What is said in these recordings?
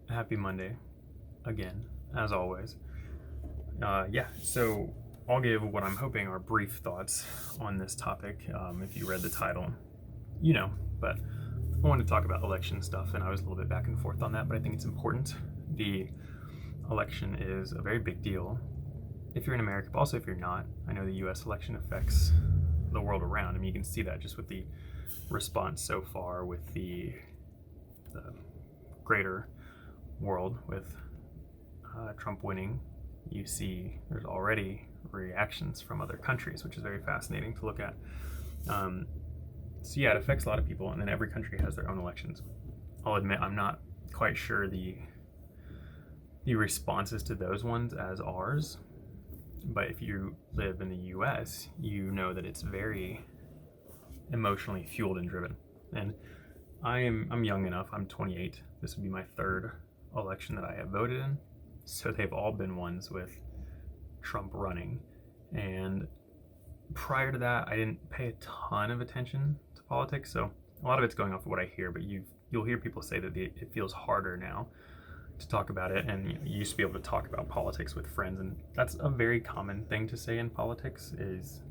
Happy Monday again, as always. So I'll give what I'm hoping are brief thoughts on this topic. If you read the title, you know, but I wanted to talk about election stuff, and I was a little bit back and forth on that, but I think it's important. The election is a very big deal if you're in America, but also if you're not. I know the US election affects the world around. I mean, you can see that just with the response so far with the greater world with Trump winning. You see there's already reactions from other countries, which is very fascinating to look at. It affects a lot of people, and then every country has their own elections. I'll admit I'm not quite sure the responses to those ones as ours, but if you live in the US, you know that it's very emotionally fueled and driven. And I'm young enough, I'm 28, this would be my third election that I have voted in, so they've all been ones with Trump running. And prior to that, I didn't pay a ton of attention to politics, so a lot of it's going off of what I hear, but you'll hear people say that it feels harder now to talk about it, and you used to be able to talk about politics with friends, and that's a very common thing to say in politics is,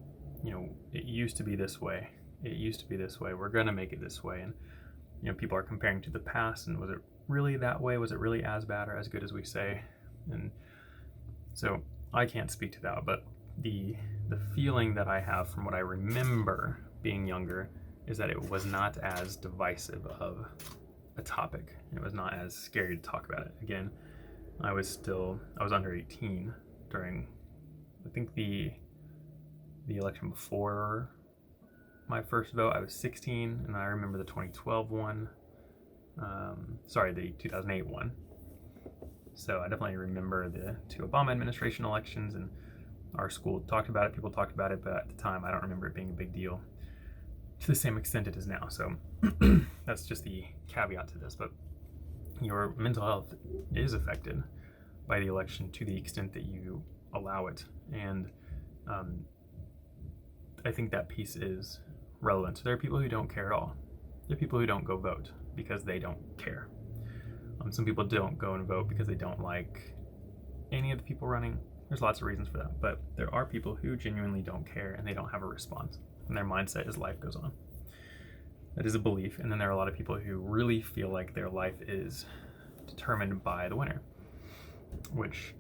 it used to be this way, we're gonna make it this way. And people are comparing to the past, and was it really that way? Was it really as bad or as good as we say? And so I can't speak to that, but the feeling that I have from what I remember being younger is that it was not as divisive of a topic. It was not as scary to talk about it. Again, I was under 18 during, I think the election before my first vote. I was 16, and I remember the 2012 one. The 2008 one. So I definitely remember the two Obama administration elections, and our school talked about it, people talked about it, but at the time I don't remember it being a big deal to the same extent it is now. So that's just the caveat to this, but your mental health is affected by the election to the extent that you allow it. And I think that piece is relevant. So there are people who don't care at all. There are people who don't go vote because they don't care. Some people don't go and vote because they don't like any of the people running. There's lots of reasons for that, but there are people who genuinely don't care, and they don't have a response, and their mindset is life goes on. That is a belief. And then there are a lot of people who really feel like their life is determined by the winner, which,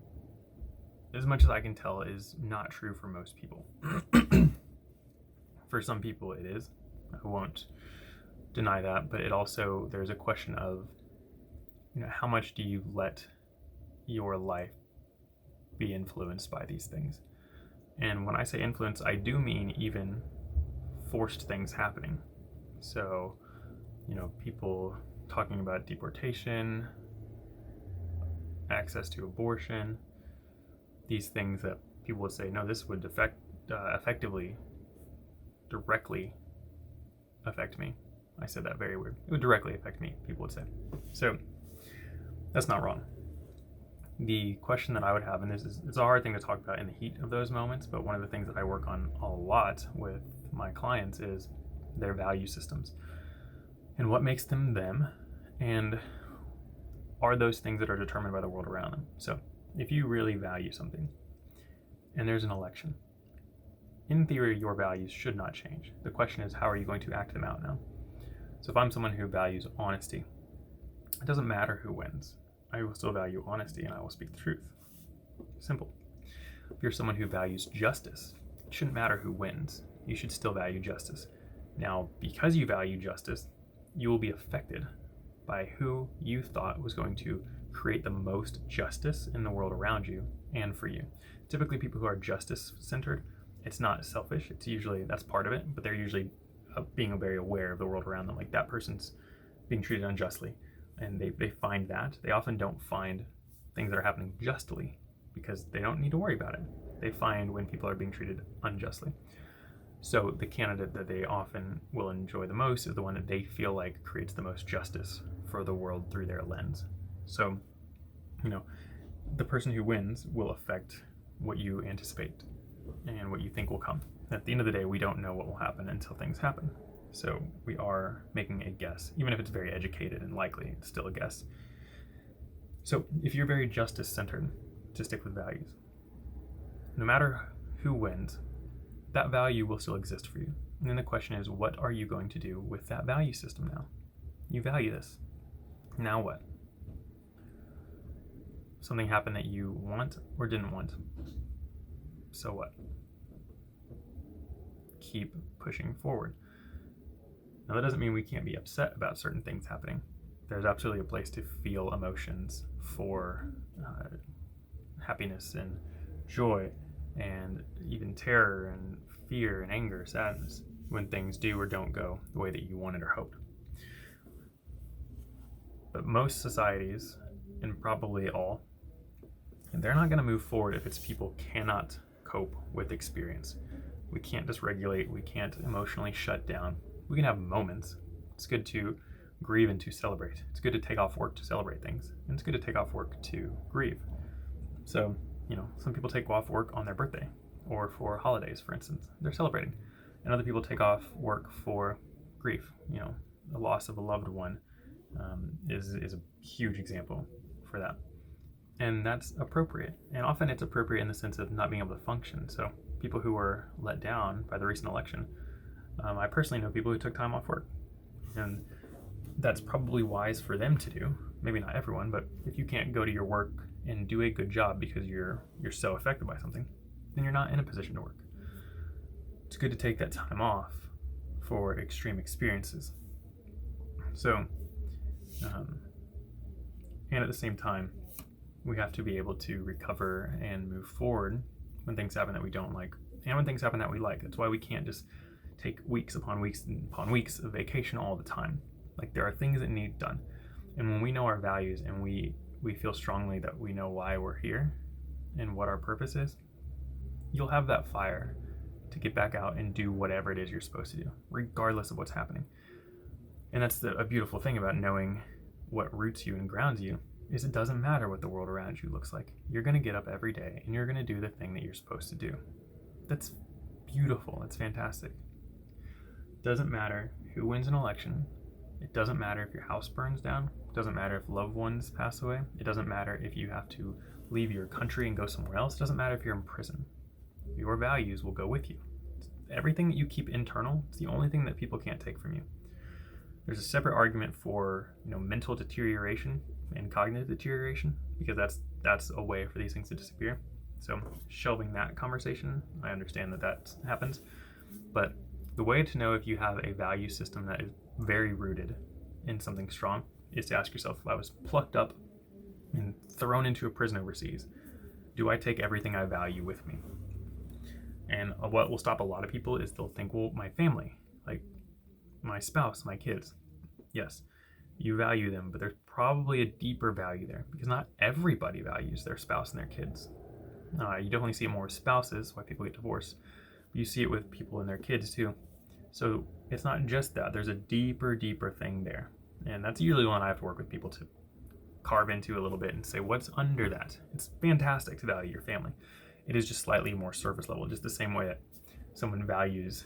as much as I can tell, is not true for most people. For some people it is. I won't deny that, but there's a question of, how much do you let your life be influenced by these things? And when I say influence, I do mean even forced things happening. So, people talking about deportation, access to abortion, these things that people would say, no, this would directly affect me. I said that very weird. It would directly affect me, people would say. So that's not wrong. The question that I would have, and it's a hard thing to talk about in the heat of those moments, but one of the things that I work on a lot with my clients is their value systems and what makes them them, and are those things that are determined by the world around them. So if you really value something and there's an election, in theory your values should not change. The question is, how are you going to act them out now? So if I'm someone who values honesty, it doesn't matter who wins. I will still value honesty, and I will speak the truth. Simple. If you're someone who values justice, it shouldn't matter who wins. You should still value justice. Now, because you value justice, you will be affected by who you thought was going to create the most justice in the world around you and for you. Typically, people who are justice-centered, it's not selfish. That's part of it, but they're usually being very aware of the world around them. Like, that person's being treated unjustly, and they find that. They often don't find things that are happening justly because they don't need to worry about it. They find when people are being treated unjustly. So the candidate that they often will enjoy the most is the one that they feel like creates the most justice for the world through their lens. So, the person who wins will affect what you anticipate and what you think will come. At the end of the day, we don't know what will happen until things happen. So we are making a guess. Even if it's very educated and likely, it's still a guess. So if you're very justice-centered, to stick with values, no matter who wins, that value will still exist for you. And then the question is, what are you going to do with that value system now? You value this. Now what? Something happened that you want or didn't want. So what? Keep pushing forward. Now, that doesn't mean we can't be upset about certain things happening. There's absolutely a place to feel emotions for happiness and joy and even terror and fear and anger, sadness, when things do or don't go the way that you wanted or hoped. But most societies, and probably all, they're not going to move forward if its people cannot cope with experience. We can't dysregulate, we can't emotionally shut down. We can have moments. It's good to grieve and to celebrate. It's good to take off work to celebrate things. And it's good to take off work to grieve. So, some people take off work on their birthday or for holidays, for instance. They're celebrating. And other people take off work for grief. The loss of a loved one is a huge example for that. And that's appropriate. And often it's appropriate in the sense of not being able to function. So people who were let down by the recent election, I personally know people who took time off work. And that's probably wise for them to do. Maybe not everyone, but if you can't go to your work and do a good job because you're so affected by something, then you're not in a position to work. It's good to take that time off for extreme experiences. So, and at the same time, we have to be able to recover and move forward when things happen that we don't like and when things happen that we like. That's why we can't just take weeks upon weeks upon weeks of vacation all the time. Like, there are things that need done. And when we know our values and we feel strongly that we know why we're here and what our purpose is, you'll have that fire to get back out and do whatever it is you're supposed to do, regardless of what's happening. And that's a beautiful thing about knowing what roots you and grounds you, is it doesn't matter what the world around you looks like. You're going to get up every day and you're going to do the thing that you're supposed to do. That's beautiful. That's fantastic. It doesn't matter who wins an election. It doesn't matter if your house burns down. It doesn't matter if loved ones pass away. It doesn't matter if you have to leave your country and go somewhere else. It doesn't matter if you're in prison. Your values will go with you. Everything that you keep internal, it's the only thing that people can't take from you. There's a separate argument for mental deterioration and cognitive deterioration, because that's a way for these things to disappear. So shelving that conversation, I understand that happens, but the way to know if you have a value system that is very rooted in something strong is to ask yourself, if I was plucked up and thrown into a prison overseas, do I take everything I value with me? And what will stop a lot of people is they'll think, well, my family, like my spouse, my kids, yes, you value them, but there's probably a deeper value there, because not everybody values their spouse and their kids. You definitely see it more with spouses, why people get divorced. But you see it with people and their kids too. So it's not just that. There's a deeper thing there. And that's usually one I have to work with people to carve into a little bit and say, what's under that? It's fantastic to value your family. It is just slightly more surface level, just the same way that someone values,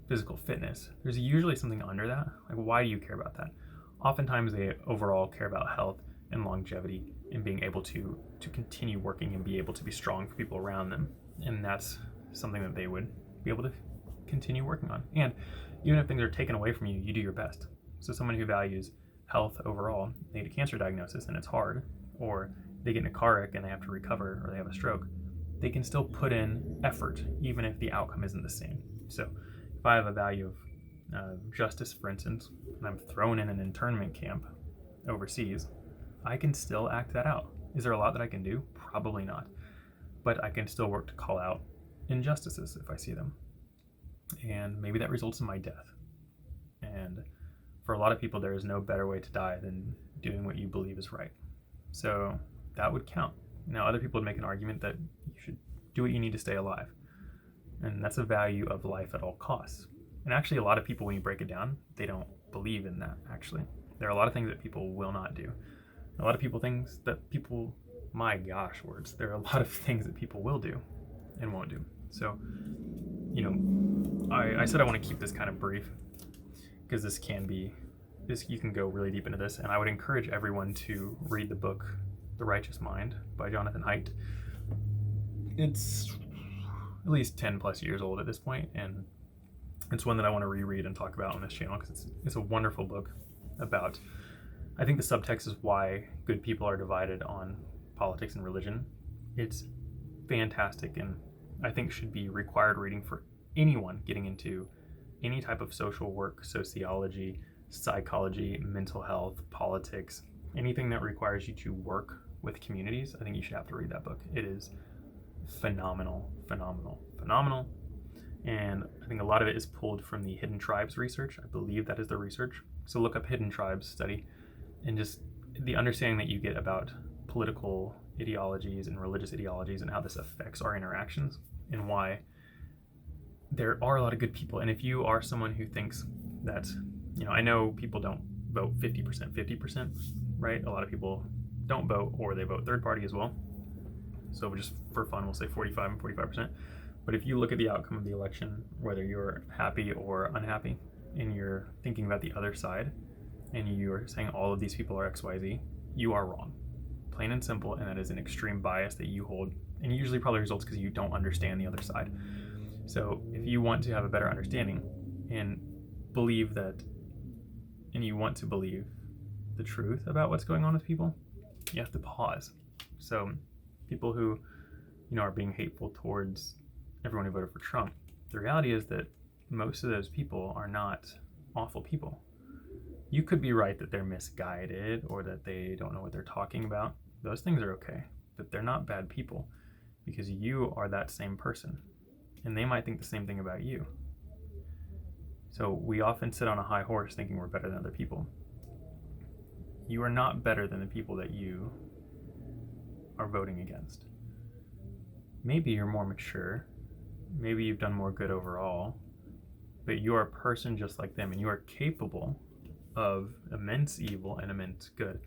physical fitness. There's usually something under that. Like, why do you care about that? Oftentimes they overall care about health and longevity and being able to continue working and be able to be strong for people around them. And that's something that they would be able to continue working on. And even if things are taken away from you, you do your best. So someone who values health overall, they get a cancer diagnosis and it's hard, or they get in a car wreck and they have to recover, or they have a stroke, they can still put in effort even if the outcome isn't the same. So if I have a value of justice, for instance, and I'm thrown in an internment camp overseas, I can still act that out. Is there a lot that I can do? Probably not. But I can still work to call out injustices if I see them. And maybe that results in my death. And for a lot of people, there is no better way to die than doing what you believe is right. So that would count. Now, other people would make an argument that you should do what you need to stay alive. And that's a value of life at all costs. And actually, a lot of people, when you break it down, they don't believe in that, actually. There are a lot of things that people will not do. A lot of people, things that people, my gosh, words, there are a lot of things that people will do and won't do. So, I said I want to keep this kind of brief, because you can go really deep into this, and I would encourage everyone to read the book The Righteous Mind by Jonathan Haidt. It's at least 10 plus years old at this point, and it's one that I want to reread and talk about on this channel because it's a wonderful book about, I think the subtext is why good people are divided on politics and religion. It's fantastic, and I think should be required reading for anyone getting into any type of social work, sociology, psychology, mental health, politics, anything that requires you to work with communities. I think you should have to read that book. It is phenomenal. And I think a lot of it is pulled from the Hidden Tribes research. I believe that is the research. So look up Hidden Tribes study, and just the understanding that you get about political ideologies and religious ideologies and how this affects our interactions and why there are a lot of good people. And if you are someone who thinks that, I know people don't vote 50%, right? A lot of people don't vote, or they vote third party as well. So just for fun, we'll say 45 and 45%. But if you look at the outcome of the election, whether you're happy or unhappy, and you're thinking about the other side, and you're saying all of these people are XYZ, you are wrong. Plain and simple, and that is an extreme bias that you hold, and usually probably results because you don't understand the other side. So if you want to have a better understanding and believe that, and you want to believe the truth about what's going on with people, you have to pause. So people who, are being hateful towards everyone who voted for Trump, the reality is that most of those people are not awful people. You could be right that they're misguided or that they don't know what they're talking about. Those things are okay, but they're not bad people because you are that same person, and they might think the same thing about you. So we often sit on a high horse thinking we're better than other people. You are not better than the people that you are voting against. Maybe you're more mature, maybe you've done more good overall, but you are a person just like them, and you are capable of immense evil and immense good.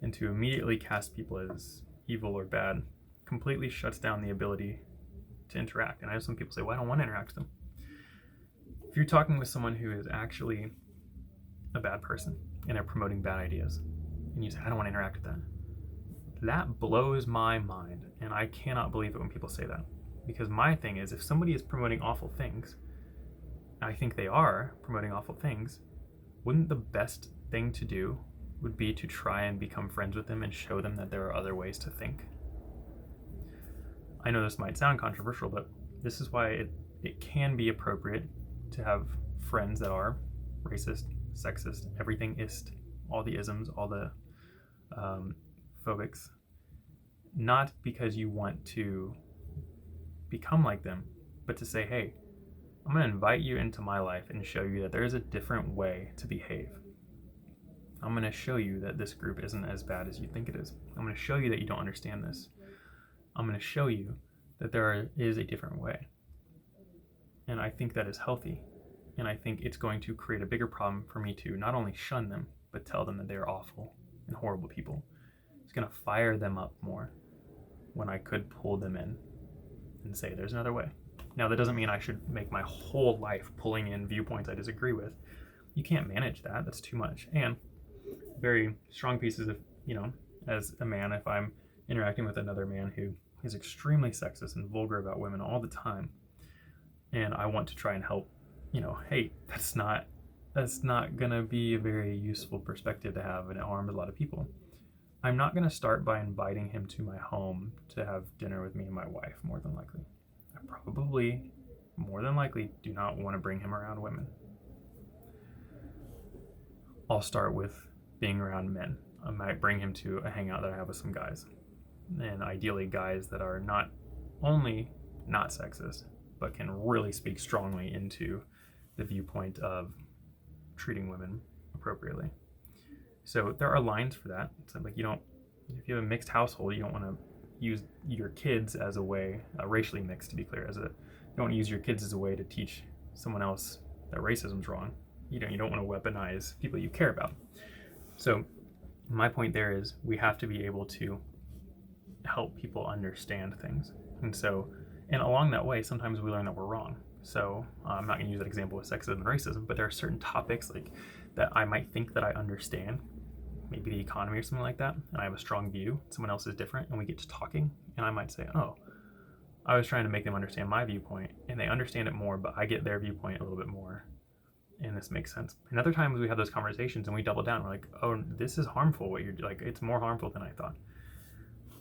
And to immediately cast people as evil or bad completely shuts down the ability to interact. And I know some people say, well, I don't want to interact with them. If you're talking with someone who is actually a bad person and they're promoting bad ideas, and you say, I don't want to interact with that, that blows my mind. And I cannot believe it when people say that. Because my thing is, if somebody is promoting awful things, I think they are promoting awful things, wouldn't the best thing to do would be to try and become friends with them and show them that there are other ways to think? I know this might sound controversial, but this is why it can be appropriate to have friends that are racist, sexist, everything-ist, all the isms, all the phobics, not because you want to become like them, but to say, hey, I'm going to invite you into my life and show you that there is a different way to behave. I'm going to show you that this group isn't as bad as you think it is. I'm going to show you that you don't understand this. I'm going to show you that there is a different way. And I think that is healthy. And I think it's going to create a bigger problem for me to not only shun them, but tell them that they're awful and horrible people. It's going to fire them up more when I could pull them in and say there's another way. Now, that doesn't mean I should make my whole life pulling in viewpoints I disagree with. You can't manage that. That's too much. And very strong pieces of, as a man, if I'm interacting with another man who is extremely sexist and vulgar about women all the time, and I want to try and help, hey, that's not gonna be a very useful perspective to have, and it harms a lot of people. I'm not gonna start by inviting him to my home to have dinner with me and my wife, more than likely. I probably, more than likely, do not want to bring him around women. I'll start with being around men. I might bring him to a hangout that I have with some guys, and ideally guys that are not only not sexist, but can really speak strongly into the viewpoint of treating women appropriately. So there are lines for that. So like, if you have a mixed household, you don't want to use your kids as a way, racially mixed to be clear, you don't want to use your kids as a way to teach someone else that racism's wrong. You don't want to weaponize people you care about. So my point there is we have to be able to help people understand things. And along that way, sometimes we learn that we're wrong. So I'm not going to use that example with sexism and racism, but there are certain topics like that I might think that I understand, maybe the economy or something like that, and I have a strong view, someone else is different, and we get to talking, and I might say, oh, I was trying to make them understand my viewpoint, and they understand it more, but I get their viewpoint a little bit more, and this makes sense. And other times we have those conversations and we double down. We're like, oh, this is harmful. What you're like, it's more harmful than I thought.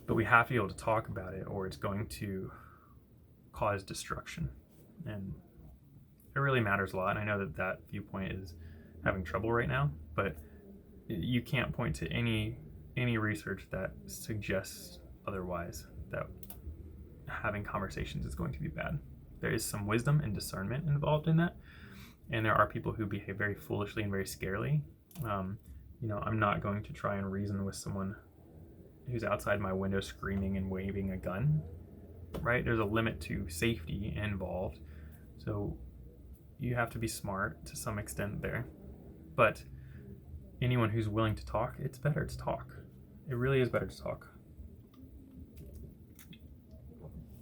But we have to be able to talk about it, or it's going to cause destruction. And it really matters a lot. And I know that that viewpoint is having trouble right now, but you can't point to any research that suggests otherwise, that having conversations is going to be bad. There is some wisdom and discernment involved in that. And there are people who behave very foolishly and very scarily. I'm not going to try and reason with someone who's outside my window screaming and waving a gun, right? There's a limit to safety involved. So you have to be smart to some extent there. But anyone who's willing to talk, it's better to talk. It really is better to talk.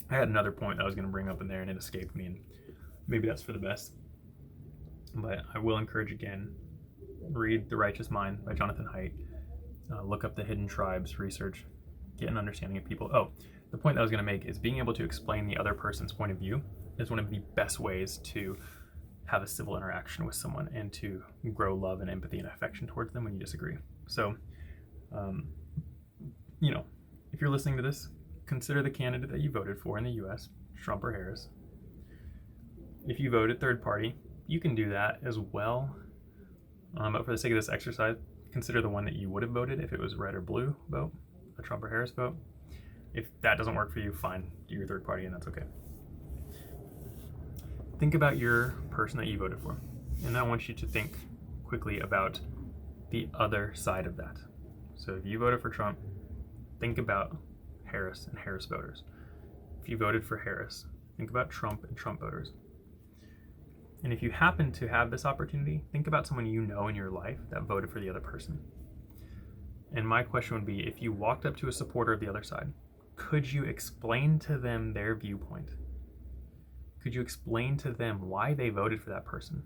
I had another point I was going to bring up in there and it escaped me, and maybe that's for the best. But I will encourage again, read The Righteous Mind by Jonathan Haidt. Look up the hidden tribes research, get an understanding of people. Oh, the point that I was going to make is being able to explain the other person's point of view is one of the best ways to have a civil interaction with someone and to grow love and empathy and affection towards them when you disagree. So, if you're listening to this, consider the candidate that you voted for in the US, Trump or Harris. If you voted third party, you can do that as well. But for the sake of this exercise, consider the one that you would have voted if it was red or blue vote, a Trump or Harris vote. If that doesn't work for you, fine, do your third party and that's okay. Think about your person that you voted for. And I want you to think quickly about the other side of that. So if you voted for Trump, think about Harris and Harris voters. If you voted for Harris, think about Trump and Trump voters. And if you happen to have this opportunity, think about someone you know in your life that voted for the other person. And my question would be, if you walked up to a supporter of the other side, could you explain to them their viewpoint? Could you explain to them why they voted for that person?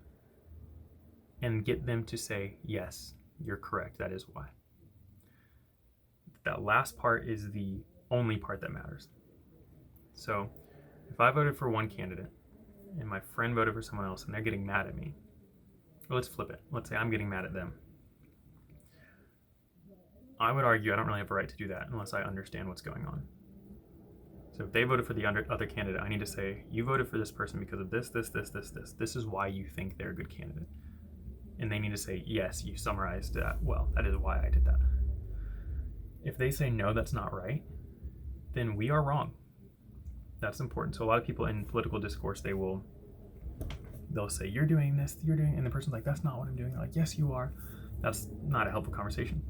And get them to say, yes, you're correct, that is why. That last part is the only part that matters. So if I voted for one candidate, and my friend voted for someone else and they're getting mad at me, or let's flip it. Let's say I'm getting mad at them. I would argue I don't really have a right to do that unless I understand what's going on. So if they voted for the other candidate, I need to say, you voted for this person because of this. This is why you think they're a good candidate. And they need to say, yes, you summarized that well. That is why I did that. If they say, no, that's not right, then we are wrong. That's important. So a lot of people in political discourse, they'll say, you're doing this, and the person's like, that's not what I'm doing. They're like, yes, you are. That's not a helpful conversation.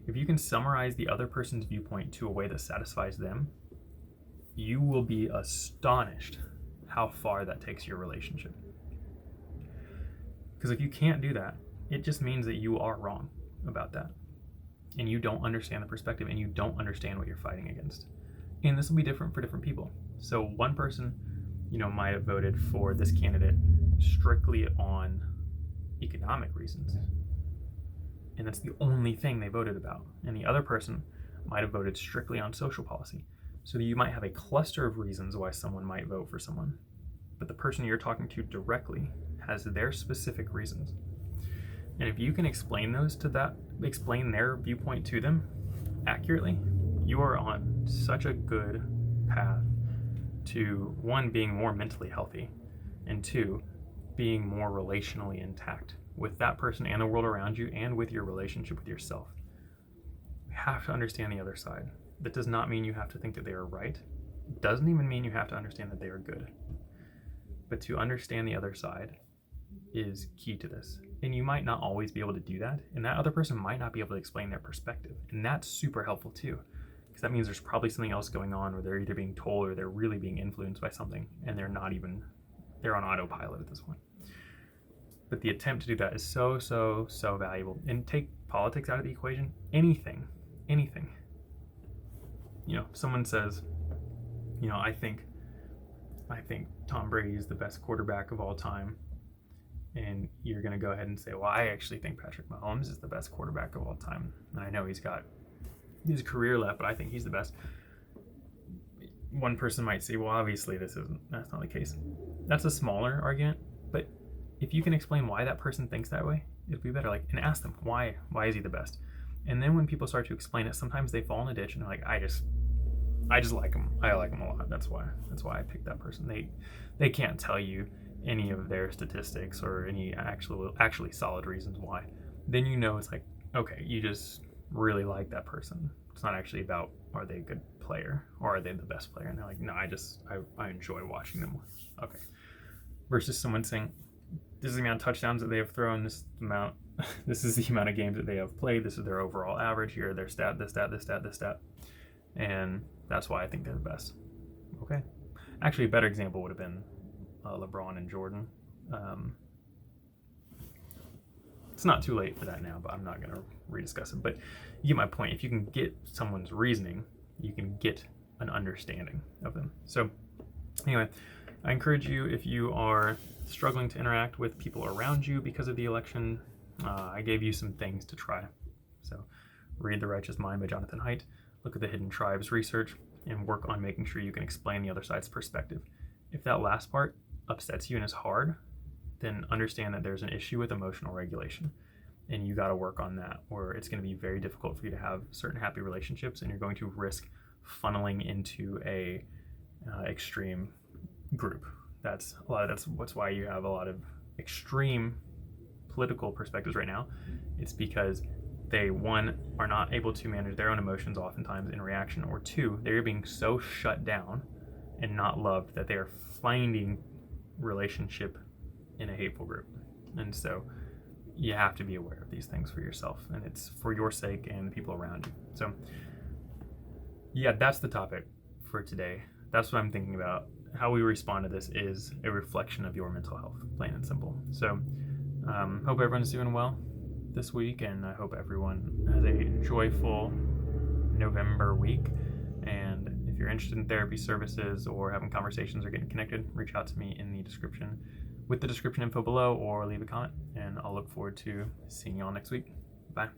If you can summarize the other person's viewpoint to a way that satisfies them, you will be astonished how far that takes your relationship. Because if you can't do that, it just means that you are wrong about that. And you don't understand the perspective, and you don't understand what you're fighting against. And this will be different for different people. So one person, might have voted for this candidate strictly on economic reasons. And that's the only thing they voted about. And the other person might have voted strictly on social policy. So you might have a cluster of reasons why someone might vote for someone. But the person you're talking to directly has their specific reasons. And if you can explain their viewpoint to them accurately, you are on such a good path to, one, being more mentally healthy, and two, being more relationally intact with that person and the world around you, and with your relationship with yourself. You have to understand the other side. That does not mean you have to think that they are right. It doesn't even mean you have to understand that they are good. But to understand the other side is key to this. And you might not always be able to do that, and that other person might not be able to explain their perspective. And that's super helpful too, because that means there's probably something else going on, or they're either being told or they're really being influenced by something, and they're on autopilot at this point. But the attempt to do that is so valuable. And take politics out of the equation. Anything. Someone says, I think Tom Brady is the best quarterback of all time. and you're going to go ahead and say, well, I actually think Patrick Mahomes is the best quarterback of all time. And I know he's got his career left, but I think he's the best. One person might say, well, obviously that's not the case. That's a smaller argument, but if you can explain why that person thinks that way, it'd be better. And ask them, why is he the best? And then when people start to explain it, sometimes they fall in a ditch and they're like, I just like him. I like him a lot. That's why I picked that person. They can't tell you any of their statistics or any actually solid reasons why. Then it's like, okay, you just really like that person. It's not actually about, are they a good player or are they the best player? And they're like, no, I enjoy watching them. Okay. Versus someone saying, this is the amount of touchdowns that they have thrown, this is the amount of games that they have played, this is their overall average, here, their stat, this stat. And that's why I think they're the best. Okay. Actually, a better example would have been LeBron and Jordan. It's not too late for that now, but I'm not going to rediscuss it. But you get my point. If you can get someone's reasoning, you can get an understanding of them. So anyway, I encourage you, if you are struggling to interact with people around you because of the election, I gave you some things to try. So read The Righteous Mind by Jonathan Haidt, look at the Hidden Tribes research, and work on making sure you can explain the other side's perspective. If that last part upsets you and is hard, then understand that there's an issue with emotional regulation, and you got to work on that, or it's going to be very difficult for you to have certain happy relationships, and you're going to risk funneling into a extreme group. That's why you have a lot of extreme political perspectives right now. It's because they, one, are not able to manage their own emotions oftentimes in reaction, or two, they're being so shut down and not loved that they are finding relationship in a hateful group. And so you have to be aware of these things for yourself, and it's for your sake and the people around you. So yeah, that's the topic for today. That's what I'm thinking about. How we respond to this is a reflection of your mental health, plain and simple. So hope everyone's doing well this week, and I hope everyone has a joyful November week. And if you're interested in therapy services or having conversations or getting connected, reach out to me in the description with the description info below, or leave a comment, and I'll look forward to seeing you all next week. Bye.